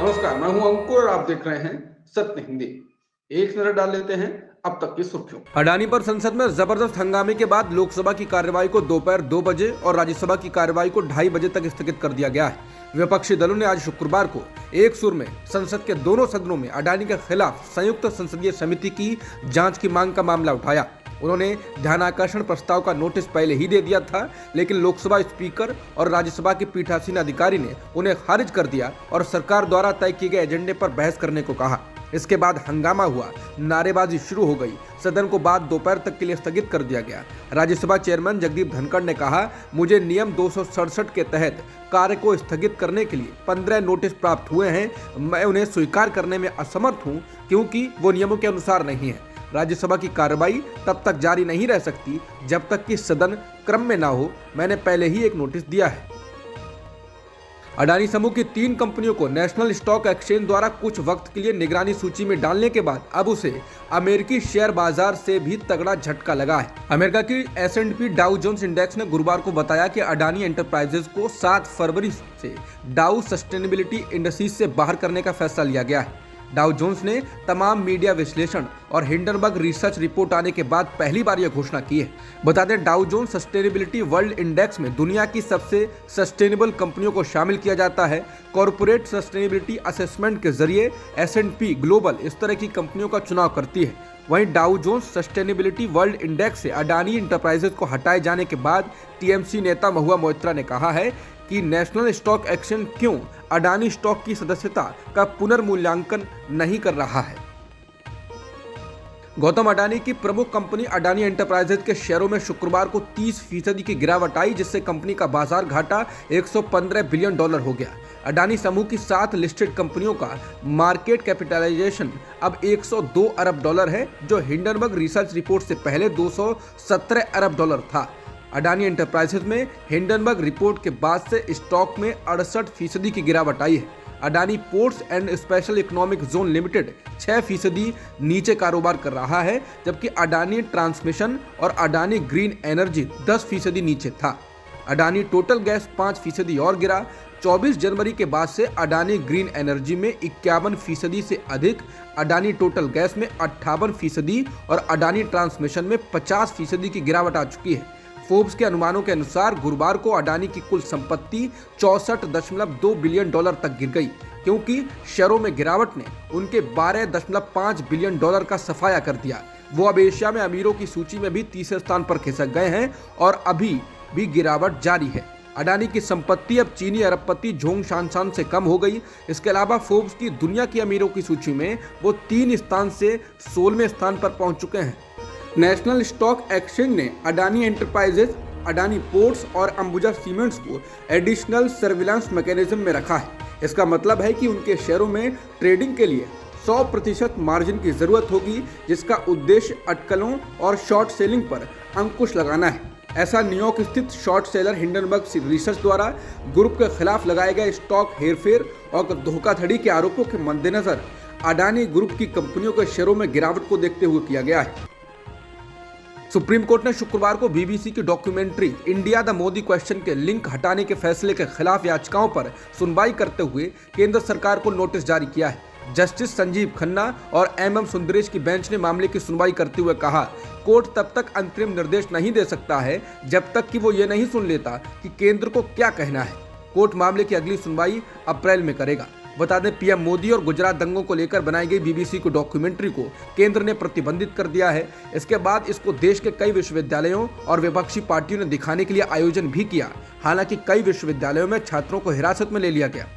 नमस्कार, मैं हूं अंकुर और आप देख रहे हैं सत्य हिंदी। एक नजर डाल लेते हैं अब तक की सुर्खियों। अडानी पर संसद में जबरदस्त हंगामे के बाद लोकसभा की कार्यवाही को दोपहर 2 बजे और राज्यसभा की कार्यवाही को 2:30 बजे तक स्थगित कर दिया गया है। विपक्षी दलों ने आज शुक्रवार को एक सुर में संसद के दोनों सदनों में अडानी के खिलाफ संयुक्त संसदीय समिति की जांच की मांग का मामला उठाया। उन्होंने ध्यानाकर्षण प्रस्ताव का नोटिस पहले ही दे दिया था, लेकिन लोकसभा स्पीकर और राज्यसभा के पीठासीन अधिकारी ने उन्हें खारिज कर दिया और सरकार द्वारा तय किए गए एजेंडे पर बहस करने को कहा। इसके बाद हंगामा हुआ, नारेबाजी शुरू हो गई। सदन को बाद दोपहर तक के लिए स्थगित कर दिया गया। राज्यसभा चेयरमैन जगदीप धनखड़ ने कहा, मुझे नियम 267 के तहत कार्य को स्थगित करने के लिए 15 नोटिस प्राप्त हुए हैं। मैं उन्हें स्वीकार करने में असमर्थ हूं क्योंकि वो नियमों के अनुसार नहीं है। राज्यसभा की कार्रवाई तब तक जारी नहीं रह सकती जब तक कि सदन क्रम में ना हो। मैंने पहले ही एक नोटिस दिया है। अडानी समूह की 3 कंपनियों को नेशनल स्टॉक एक्सचेंज द्वारा कुछ वक्त के लिए निगरानी सूची में डालने के बाद अब उसे अमेरिकी शेयर बाजार से भी तगड़ा झटका लगा है। अमेरिका की S&P डाउ जोन्स इंडेक्स ने गुरुवार को बताया कि अडानी एंटरप्राइजेज को 7 फरवरी से डाउ सस्टेनेबिलिटी इंडेक्स से बाहर करने का फैसला लिया गया है। डाउ जोन्स ने तमाम मीडिया विश्लेषण और हिंडनबर्ग रिसर्च रिपोर्ट आने के बाद पहली बार यह घोषणा की है। बता दें, Dow Jones sustainability world index में दुनिया की सबसे सस्टेनेबल कंपनियों को शामिल किया जाता है। कॉर्पोरेट सस्टेनेबिलिटी असेसमेंट के जरिए S&P ग्लोबल इस तरह की कंपनियों का चुनाव करती है। वहीं Dow Jones sustainability world index से अडानी इंटरप्राइजेज को हटाए जाने के बाद TMC नेता महुआ मोइत्रा ने कहा है कि नेशनल स्टॉक एक्सचेंज क्यों अडानी स्टॉक की सदस्यता का पुनर्मूल्यांकन नहीं कर रहा है। गौतम अडानी की प्रमुख कंपनी अडानी एंटरप्राइजेज के शेयरों में शुक्रवार को 30% की गिरावट आई, जिससे कंपनी का बाजार घाटा $115 बिलियन हो गया। अडानी समूह की 7 लिस्टेड कंपनियों का मार्केट कैपिटलाइजेशन अब $102 अरब है, जो हिंडनबर्ग रिसर्च रिपोर्ट से पहले $217 अरब था। अडानी एंटरप्राइजेज में हिंडनबर्ग रिपोर्ट के बाद से स्टॉक में 68% की गिरावट आई है। Adani ports and special economic zone limited 6% नीचे कारोबार कर रहा है, जबकि अडानी ट्रांसमिशन और अडानी ग्रीन एनर्जी 10% नीचे था। अडानी टोटल गैस 5% और गिरा। 24 जनवरी के बाद से अडानी ग्रीन एनर्जी में 51% से अधिक, अडानी टोटल गैस में 58% और अडानी ट्रांसमिशन में 50% की गिरावट आ चुकी है। फोर्ब्स के अनुमानों के अनुसार गुरुवार को अडानी की कुल संपत्ति $64.2 बिलियन तक गिर गई, क्योंकि शेयरों में गिरावट ने उनके $12.5 बिलियन का सफाया कर दिया। वो अब एशिया में अमीरों की सूची में भी तीसरे स्थान पर खिसक गए हैं और अभी भी गिरावट जारी है। अडानी की संपत्ति अब चीनी अरबपति जोंग शानसान से कम हो गई। इसके अलावा फोर्ब्स की दुनिया की अमीरों की सूची में वो 3 स्थान से 16वें स्थान पर पहुंच चुके हैं। नेशनल स्टॉक एक्सचेंज ने अडानी एंटरप्राइजेज, अडानी पोर्ट्स और अंबुजा सीमेंट्स को एडिशनल सर्विलांस मैकेनिज्म में रखा है। इसका मतलब है कि उनके शेयरों में ट्रेडिंग के लिए 100% मार्जिन की जरूरत होगी, जिसका उद्देश्य अटकलों और शॉर्ट सेलिंग पर अंकुश लगाना है। ऐसा न्यूयॉर्क स्थित शॉर्ट सेलर हिंडनबर्ग रिसर्च द्वारा ग्रुप के खिलाफ लगाए गए स्टॉक हेरफेर और धोखाधड़ी के आरोपों के मद्देनजर अडानी ग्रुप की कंपनियों के शेयरों में गिरावट को देखते हुए किया गया है। सुप्रीम कोर्ट ने शुक्रवार को BBC की documentary India the Modi question के लिंक हटाने के फैसले के खिलाफ याचिकाओं पर सुनवाई करते हुए केंद्र सरकार को नोटिस जारी किया है। जस्टिस संजीव खन्ना और MM सुंदरेश की बेंच ने मामले की सुनवाई करते हुए कहा, कोर्ट तब तक अंतरिम निर्देश नहीं दे सकता है जब तक कि वो ये नहीं सुन लेता कि केंद्र को क्या कहना है। कोर्ट मामले की अगली सुनवाई अप्रैल में करेगा। बता दें, PM मोदी और गुजरात दंगों को लेकर बनाई गई BBC की डॉक्यूमेंट्री को केंद्र ने प्रतिबंधित कर दिया है। इसके बाद इसको देश के कई विश्वविद्यालयों और विपक्षी पार्टियों ने दिखाने के लिए आयोजन भी किया। हालांकि कई विश्वविद्यालयों में छात्रों को हिरासत में ले लिया गया।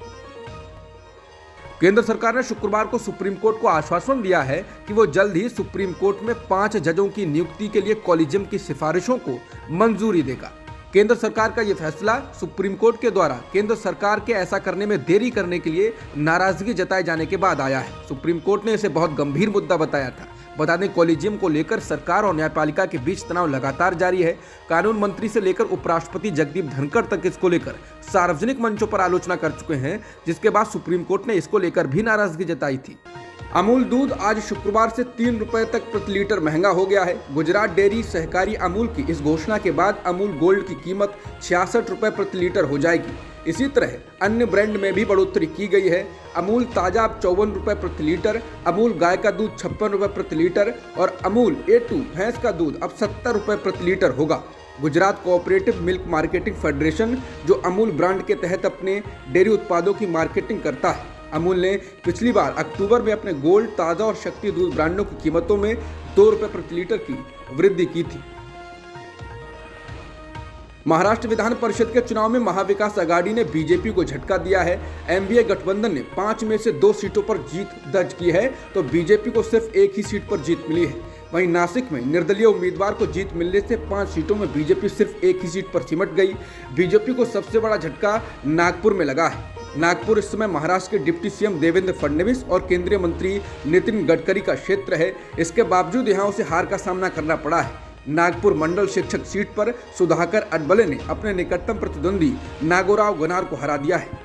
केंद्र सरकार ने शुक्रवार को सुप्रीम कोर्ट को आश्वासन दिया है कि वो जल्द ही सुप्रीम कोर्ट में 5 जजों की नियुक्ति के लिए कॉलेजियम की सिफारिशों को मंजूरी देगा। केंद्र सरकार का यह फैसला सुप्रीम कोर्ट के द्वारा केंद्र सरकार के ऐसा करने में देरी करने के लिए नाराजगी जताए जाने के बाद आया है। सुप्रीम कोर्ट ने इसे बहुत गंभीर मुद्दा बताया था। बता दें, कॉलेजियम को लेकर सरकार और न्यायपालिका के बीच तनाव लगातार जारी है। कानून मंत्री से लेकर उपराष्ट्रपति जगदीप धनखड़ तक इसको लेकर सार्वजनिक मंचों पर आलोचना कर चुके हैं, जिसके बाद सुप्रीम कोर्ट ने इसको लेकर भी नाराजगी जताई थी। अमूल दूध आज शुक्रवार से 3 रुपए तक प्रति लीटर महंगा हो गया है। गुजरात डेयरी सहकारी अमूल की इस घोषणा के बाद अमूल गोल्ड की कीमत 66 रुपए प्रति लीटर हो जाएगी। इसी तरह अन्य ब्रांड में भी बढ़ोतरी की गई है। अमूल ताजा अब 54 रुपये प्रति लीटर, अमूल गाय का दूध 56 रुपये प्रति लीटर और अमूल A2 भैंस का दूध अब 70 रुपये प्रति लीटर होगा। Gujarat cooperative milk marketing federation, जो अमूल ब्रांड के तहत अपने डेयरी उत्पादों की मार्केटिंग करता है, अमूल ने पिछली बार अक्टूबर में अपने गोल्ड, ताज़ा और शक्ति दूध ब्रांडों की कीमतों में 2 रुपये प्रति लीटर की वृद्धि की थी। महाराष्ट्र विधान परिषद के चुनाव में महाविकास आघाड़ी ने बीजेपी को झटका दिया है। एनडीए गठबंधन ने 5 में से 2 सीटों पर जीत दर्ज की है, तो बीजेपी को सिर्फ एक ही सीट पर जीत मिली है। वहीं नासिक में निर्दलीय उम्मीदवार को जीत मिलने से 5 सीटों में बीजेपी सिर्फ एक ही सीट पर सिमट गई। बीजेपी को सबसे बड़ा झटका नागपुर में लगा है। नागपुर इस समय महाराष्ट्र के डिप्टी सीएम देवेंद्र फडणवीस और केंद्रीय मंत्री नितिन गडकरी का क्षेत्र है। इसके बावजूद यहां उसे हार का सामना करना पड़ा है। नागपुर मंडल शिक्षक सीट पर सुधाकर अडबले ने अपने निकटतम प्रतिद्वंदी नागोराव गनार को हरा दिया है।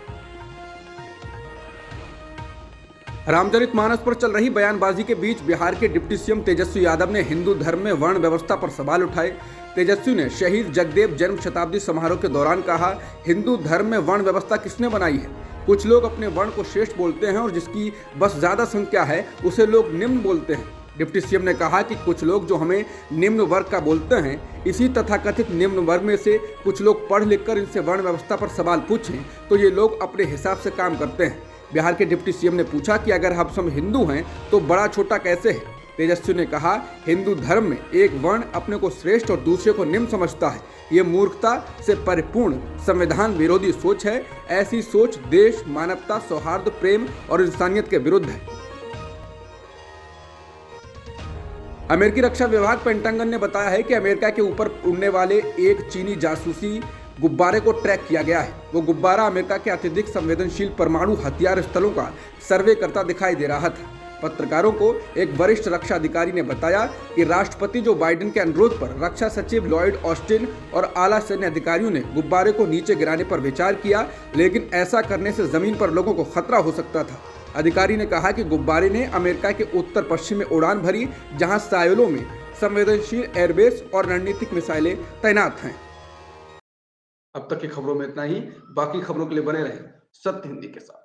रामचरितमानस पर चल रही बयानबाजी के बीच बिहार के डिप्टी सीएम तेजस्वी यादव ने हिंदू धर्म में वर्ण व्यवस्था पर सवाल उठाए। तेजस्वी ने शहीद जगदेव जन्म शताब्दी समारोह के दौरान कहा, हिंदू धर्म में वर्ण व्यवस्था किसने बनाई है? कुछ लोग अपने वर्ण को श्रेष्ठ बोलते हैं और जिसकी बस ज्यादा संख्या है उसे लोग निम्न बोलते हैं। डिप्टी सीएम ने कहा कि कुछ लोग जो हमें निम्न वर्ग का बोलते हैं, इसी तथाकथित निम्न वर्ग में से कुछ लोग पढ़ लिख कर इनसे वर्ण व्यवस्था पर सवाल पूछें तो ये लोग अपने हिसाब से काम करते हैं। बिहार के डिप्टी सीएम ने पूछा कि अगर हम सब हिंदू हैं तो बड़ा छोटा कैसे है? तेजस्वी ने कहा, हिंदू धर्म में एक वर्ण अपने को श्रेष्ठ और दूसरे को निम्न समझता है। ये मूर्खता से परिपूर्ण संविधान विरोधी सोच है। ऐसी सोच देश, मानवता, सौहार्द, प्रेम और इंसानियत के विरुद्ध है। अमेरिकी रक्षा विभाग पेंटागन ने बताया है कि अमेरिका के ऊपर उड़ने वाले एक चीनी जासूसी गुब्बारे को ट्रैक किया गया है। वो गुब्बारा अमेरिका के अत्यधिक संवेदनशील परमाणु हथियार स्थलों का सर्वे करता दिखाई दे रहा था। पत्रकारों को एक वरिष्ठ रक्षा अधिकारी ने बताया कि राष्ट्रपति जो बाइडेन के अनुरोध पर रक्षा सचिव लॉयड ऑस्टिन और आला सैन्य अधिकारियों ने गुब्बारे को नीचे गिराने पर विचार किया, लेकिन ऐसा करने से जमीन पर लोगों को खतरा हो सकता था। अधिकारी ने कहा कि गुब्बारे ने अमेरिका के उत्तर पश्चिम में उड़ान भरी, जहां सायोलों में संवेदनशील एयरबेस और रणनीतिक मिसाइलें तैनात हैं। अब तक की खबरों में इतना ही। बाकी खबरों के लिए बने रहें सत्य हिंदी के साथ।